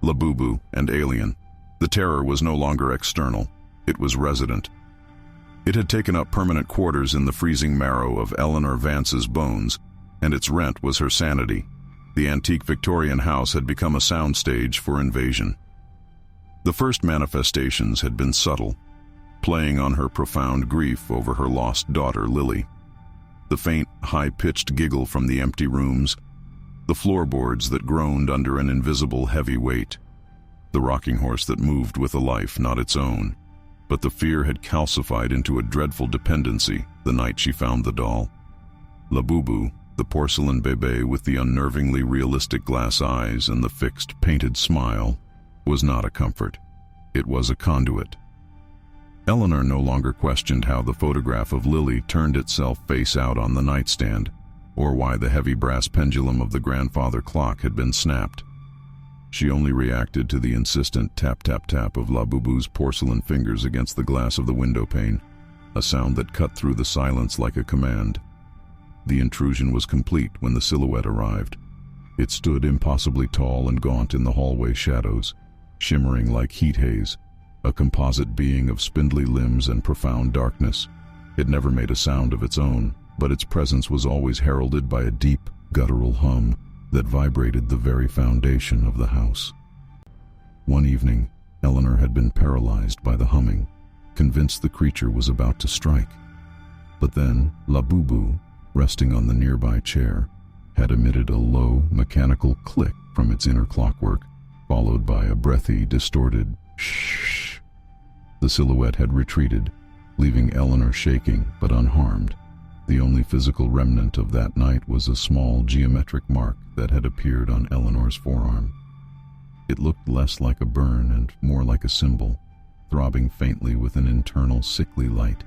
doll.labubu, and alien. The terror was no longer external, it was resident. It had taken up permanent quarters in the freezing marrow of Eleanor Vance's bones, and its rent was her sanity. The antique Victorian house had become a soundstage for invasion. The first manifestations had been subtle, playing on her profound grief over her lost daughter, Lily. The faint, high-pitched giggle from the empty rooms, the floorboards that groaned under an invisible heavy weight, the rocking horse that moved with a life not its own. But the fear had calcified into a dreadful dependency the night she found the doll. Labubu, the porcelain bébé with the unnervingly realistic glass eyes and the fixed, painted smile, was not a comfort. It was a conduit. Eleanor no longer questioned how the photograph of Lily turned itself face out on the nightstand, or why the heavy brass pendulum of the grandfather clock had been snapped. She only reacted to the insistent tap-tap-tap of Labubu's porcelain fingers against the glass of the window pane, a sound that cut through the silence like a command. The intrusion was complete when the silhouette arrived. It stood impossibly tall and gaunt in the hallway shadows, shimmering like heat haze, a composite being of spindly limbs and profound darkness. It never made a sound of its own, but its presence was always heralded by a deep, guttural hum that vibrated the very foundation of the house. One evening, Eleanor had been paralyzed by the humming, convinced the creature was about to strike. But then, Labubu, resting on the nearby chair, had emitted a low, mechanical click from its inner clockwork, followed by a breathy, distorted shh. The silhouette had retreated, leaving Eleanor shaking but unharmed. The only physical remnant of that night was a small geometric mark that had appeared on Eleanor's forearm. It looked less like a burn and more like a symbol, throbbing faintly with an internal sickly light.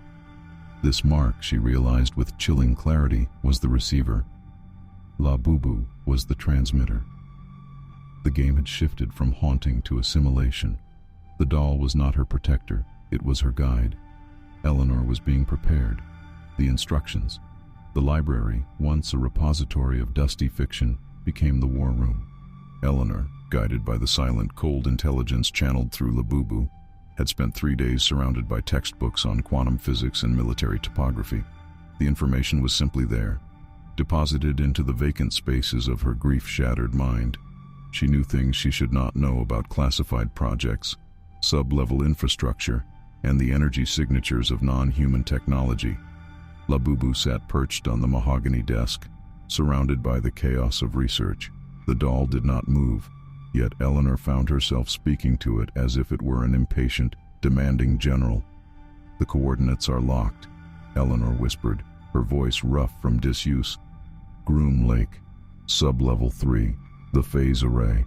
This mark, she realized with chilling clarity, was the receiver. Labubu was the transmitter. The game had shifted from haunting to assimilation. The doll was not her protector, it was her guide. Eleanor was being prepared. The instructions. The library, once a repository of dusty fiction, became the war room. Eleanor, guided by the silent, cold intelligence channeled through Labubu, had spent 3 days surrounded by textbooks on quantum physics and military topography. The information was simply there, deposited into the vacant spaces of her grief-shattered mind. She knew things she should not know about classified projects, sub-level infrastructure, and the energy signatures of non-human technology. Labubu sat perched on the mahogany desk, surrounded by the chaos of research. The doll did not move, yet Eleanor found herself speaking to it as if it were an impatient, demanding general. "The coordinates are locked," Eleanor whispered, her voice rough from disuse. "Groom Lake, sub-level 3, the phase array."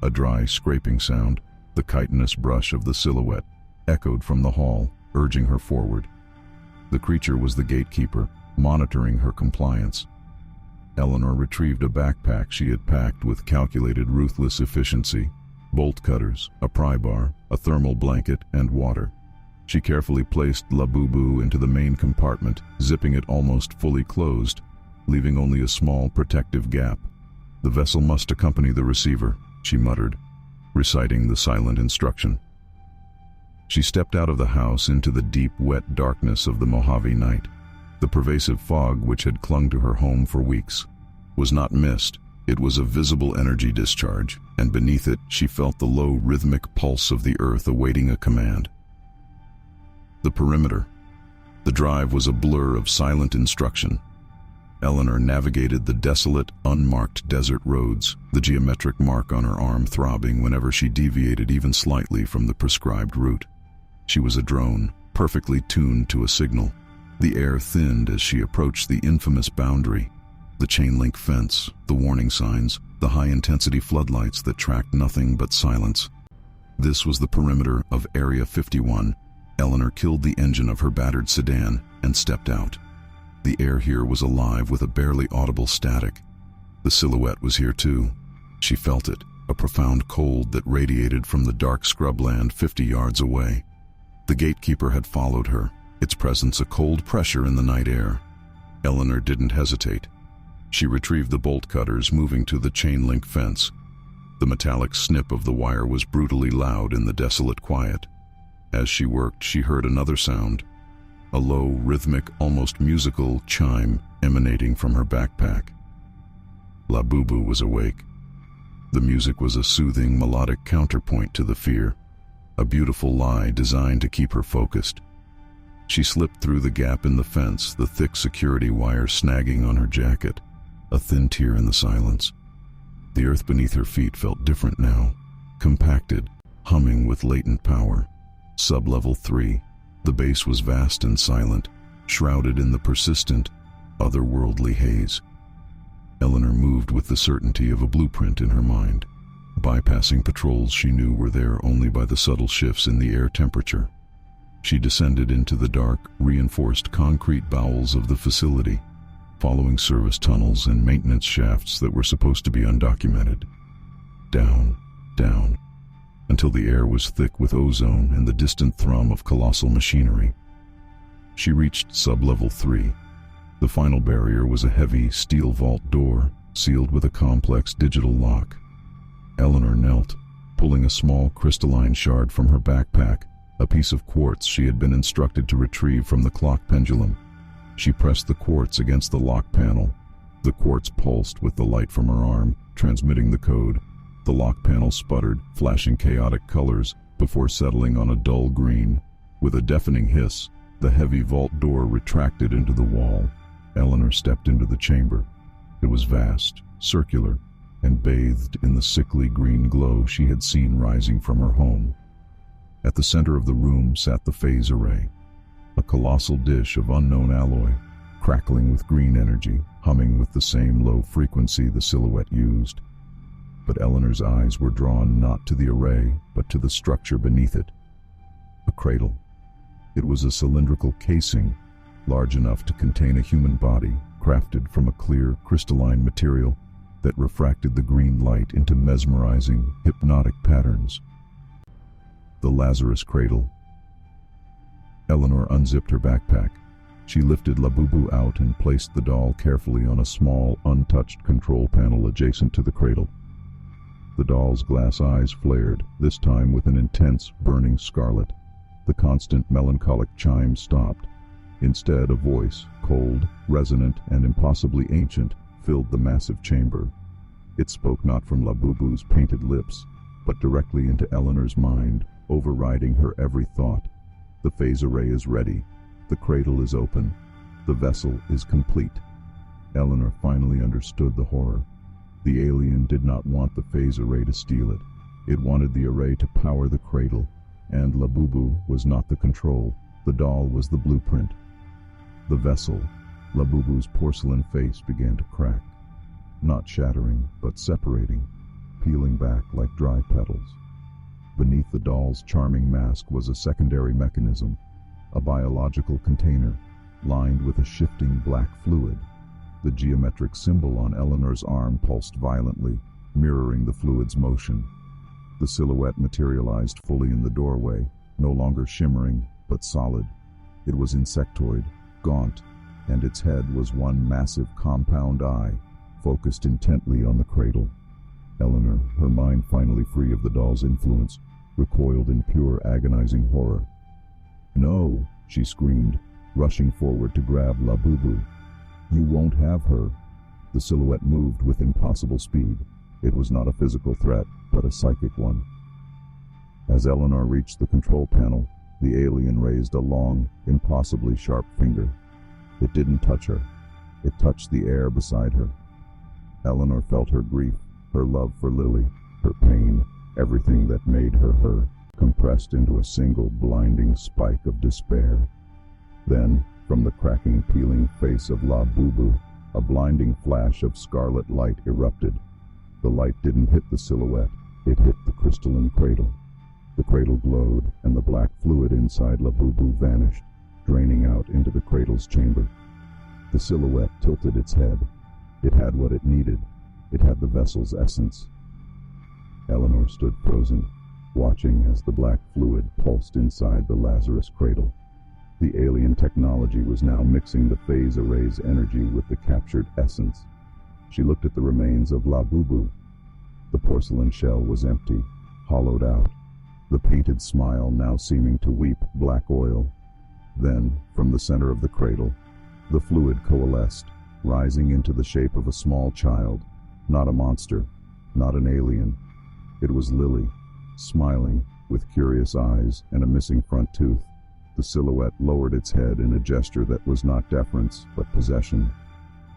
A dry, scraping sound, the chitinous brush of the silhouette, echoed from the hall, urging her forward. The creature was the gatekeeper, monitoring her compliance. Eleanor retrieved a backpack she had packed with calculated, ruthless efficiency: bolt cutters, a pry bar, a thermal blanket, and water. She carefully placed Labubu into the main compartment, zipping it almost fully closed, leaving only a small protective gap. "The vessel must accompany the receiver," she muttered, reciting the silent instruction. She stepped out of the house into the deep, wet darkness of the Mojave night. The pervasive fog which had clung to her home for weeks was not mist, it was a visible energy discharge, and beneath it she felt the low, rhythmic pulse of the earth awaiting a command. The perimeter. The drive was a blur of silent instruction. Eleanor navigated the desolate, unmarked desert roads, the geometric mark on her arm throbbing whenever she deviated even slightly from the prescribed route. She was a drone, perfectly tuned to a signal. The air thinned as she approached the infamous boundary. The chain-link fence, the warning signs, the high-intensity floodlights that tracked nothing but silence. This was the perimeter of Area 51. Eleanor killed the engine of her battered sedan and stepped out. The air here was alive with a barely audible static. The silhouette was here too. She felt it, a profound cold that radiated from the dark scrubland 50 yards away. The gatekeeper had followed her, its presence a cold pressure in the night air. Eleanor didn't hesitate. She retrieved the bolt cutters, moving to the chain-link fence. The metallic snip of the wire was brutally loud in the desolate quiet. As she worked, she heard another sound, a low, rhythmic, almost musical chime emanating from her backpack. Labubu was awake. The music was a soothing, melodic counterpoint to the fear, a beautiful lie designed to keep her focused. She slipped through the gap in the fence, the thick security wire snagging on her jacket, a thin tear in the silence. The earth beneath her feet felt different now, compacted, humming with latent power. Sub-level 3. The base was vast and silent, shrouded in the persistent, otherworldly haze. Eleanor moved with the certainty of a blueprint in her mind, bypassing patrols she knew were there only by the subtle shifts in the air temperature. She descended into the dark, reinforced concrete bowels of the facility, following service tunnels and maintenance shafts that were supposed to be undocumented. Down, down, until the air was thick with ozone and the distant thrum of colossal machinery. She reached sub-level 3. The final barrier was a heavy steel vault door, sealed with a complex digital lock. Eleanor knelt, pulling a small crystalline shard from her backpack, a piece of quartz she had been instructed to retrieve from the clock pendulum. She pressed the quartz against the lock panel. The quartz pulsed with the light from her arm, transmitting the code. The lock panel sputtered, flashing chaotic colors, before settling on a dull green. With a deafening hiss, the heavy vault door retracted into the wall. Eleanor stepped into the chamber. It was vast, circular, and bathed in the sickly green glow she had seen rising from her home. At the center of the room sat the phase array, a colossal dish of unknown alloy, crackling with green energy, humming with the same low frequency the silhouette used. But Eleanor's eyes were drawn not to the array, but to the structure beneath it. A cradle. It was a cylindrical casing, large enough to contain a human body, crafted from a clear, crystalline material that refracted the green light into mesmerizing, hypnotic patterns. The Lazarus cradle. Eleanor unzipped her backpack. She lifted Labubu out and placed the doll carefully on a small, untouched control panel adjacent to the cradle. The doll's glass eyes flared, this time with an intense, burning scarlet. The constant, melancholic chime stopped. Instead, a voice, cold, resonant, and impossibly ancient, filled the massive chamber. It spoke not from Labubu's painted lips, but directly into Eleanor's mind, overriding her every thought. The phase array is ready. The cradle is open. The vessel is complete. Eleanor finally understood the horror. The alien did not want the phase array to steal it. It wanted the array to power the cradle, and Labubu was not the control. The doll was the blueprint. The vessel. Labubu's porcelain face began to crack, not shattering, but separating, peeling back like dry petals. Beneath the doll's charming mask was a secondary mechanism, a biological container, lined with a shifting black fluid. The geometric symbol on Eleanor's arm pulsed violently, mirroring the fluid's motion. The silhouette materialized fully in the doorway, no longer shimmering, but solid. It was insectoid, gaunt, and its head was one massive compound eye, focused intently on the cradle. Eleanor, her mind finally free of the doll's influence, recoiled in pure agonizing horror. "No," she screamed, rushing forward to grab Labubu. "You won't have her." The silhouette moved with impossible speed. It was not a physical threat, but a psychic one. As Eleanor reached the control panel, the alien raised a long, impossibly sharp finger. It didn't touch her. It touched the air beside her. Eleanor felt her grief, her love for Lily, her pain, everything that made her her, compressed into a single blinding spike of despair. Then, from the cracking, peeling face of Labubu, a blinding flash of scarlet light erupted. The light didn't hit the silhouette, it hit the crystalline cradle. The cradle glowed, and the black fluid inside Labubu vanished, draining out into the cradle's chamber. The silhouette tilted its head. It had what it needed. It had the vessel's essence. Eleanor stood frozen, watching as the black fluid pulsed inside the Lazarus cradle. The alien technology was now mixing the phase array's energy with the captured essence. She looked at the remains of Labubu. The porcelain shell was empty, hollowed out, the painted smile now seeming to weep black oil. Then, from the center of the cradle, the fluid coalesced, rising into the shape of a small child, not a monster, not an alien. It was Lily, smiling, with curious eyes and a missing front tooth. The silhouette lowered its head in a gesture that was not deference, but possession.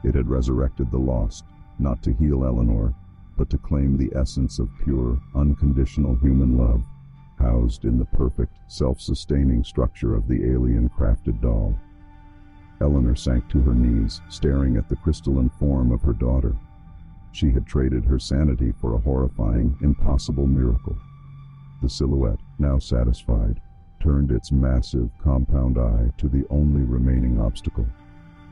It had resurrected the lost, not to heal Eleanor, but to claim the essence of pure, unconditional human love, housed in the perfect, self-sustaining structure of the alien-crafted doll. Eleanor sank to her knees, staring at the crystalline form of her daughter. She had traded her sanity for a horrifying, impossible miracle. The silhouette, now satisfied, turned its massive, compound eye to the only remaining obstacle.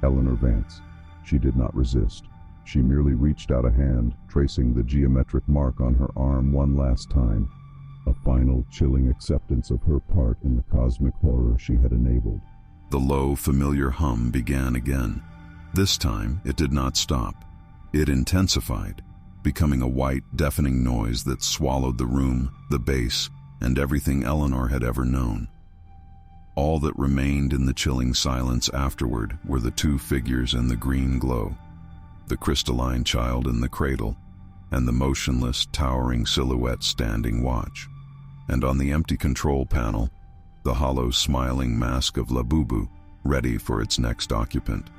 Eleanor Vance. She did not resist. She merely reached out a hand, tracing the geometric mark on her arm one last time, a final, chilling acceptance of her part in the cosmic horror she had enabled. The low, familiar hum began again. This time, it did not stop. It intensified, becoming a white, deafening noise that swallowed the room, the base, and everything Eleanor had ever known. All that remained in the chilling silence afterward were the two figures in the green glow, the crystalline child in the cradle, and the motionless, towering silhouette standing watch. And on the empty control panel, the hollow, smiling mask of Labubu, ready for its next occupant.